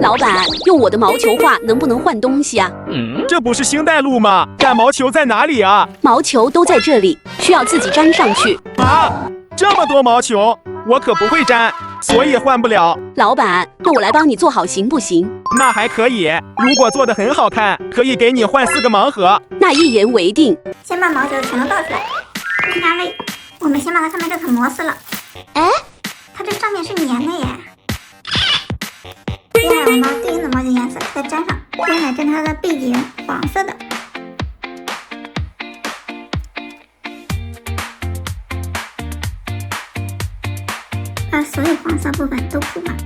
老板，用我的毛球畫能不能換東西啊？這不是星黛露嗎？粘毛球在哪裡啊？毛球都在這裡，需要自己粘上去。啊，這麼多毛球，我可不会粘，所以換不了。老板，那我來幫你做好行不行？那還可以，如果做得很好看，可以給你換4個盲盒。那一言為定。先把毛球全都倒出来，压力，我們先把它上面這层膜撕了。哎，它這上面是粘的耶。接下来我们把对应的毛巾顏色再粘上，先來粘它的背景，黃色的。把所有黃色部分都鋪滿。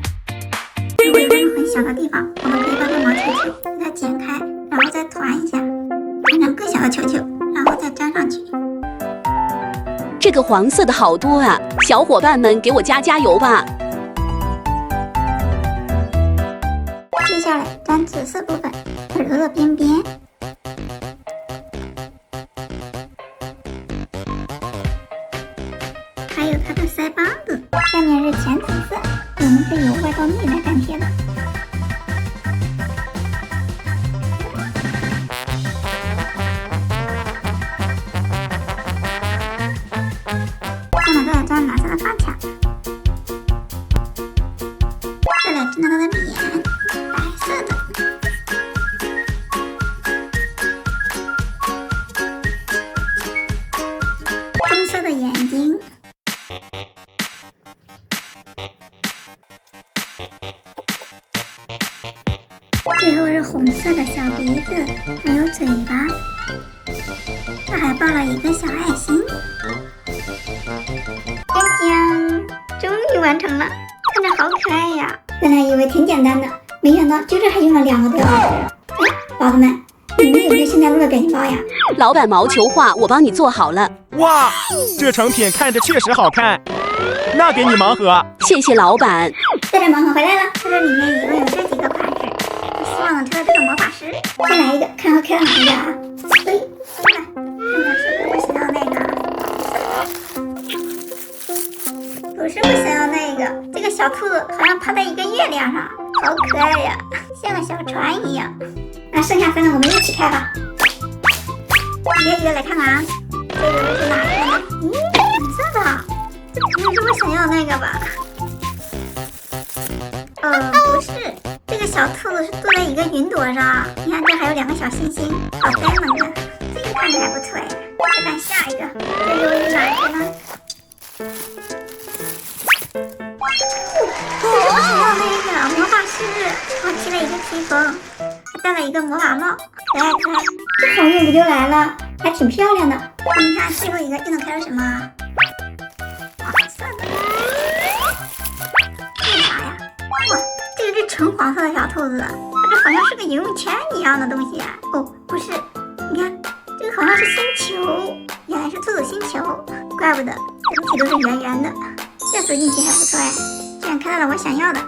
如果有那種很小的地方，我們可以把這毛球球給它剪開，然後再團一下，變成更小的球球，然後再粘上去。這個黃色的好多啊，小夥伴們給我加油吧！接下來粘紫色部分，耳朵的邊邊。還有它的腮幫子，下面是淺紫色，我們是由外到內來粘貼的。再來粘藍色的髮卡，再來粘它的臉，白色的。棕色的眼睛。最後是紅色的小鼻子，還有嘴巴，它還抱了一個小愛心。終於完成了，看着好可愛呀！本來以為挺簡單的，沒想到就這還用了2個多小時。哎，寶子們，你們有沒有星黛露的表情包呀？老板，毛球畫我幫你做好了。哇，這成品看着確實好看。那給你盲盒。謝謝老板。這個盲盒回來了，它這裡面一共有這幾個款式，我希望能抽到這個魔法師。先來一個，看我開了哪一個啊？哎，看看是不是我想要那個。不是我想要那個，這個小兔子好像趴在一個月亮上，好可愛呀，像個小船一樣。那剩下3個我們一起開吧。一個一個來看看啊，這個是哪一個呢？咦，粉色的，這不是我想要那個吧？不是，這個小兔子是坐在一個雲朵上，你看這還有2個小星星，好呆萌的。這個看着還不錯呀。再看下一個，這個是哪一個呢？我想要那個魔法師，我披了一個披風，還戴了一個魔法帽，可愛可愛。這好運不就來了，還挺漂亮的。你看最後一個又能開出什麼？黃色的，這是啥呀？哇，這個是純黃色的小兔子，它這好像是個游泳圈一樣的東西啊。哦，不是，你看這個好像是星球，原來是兔子星球，怪不得整體都是圓圓的。這次運氣還不錯呀。居然看到了我想要的。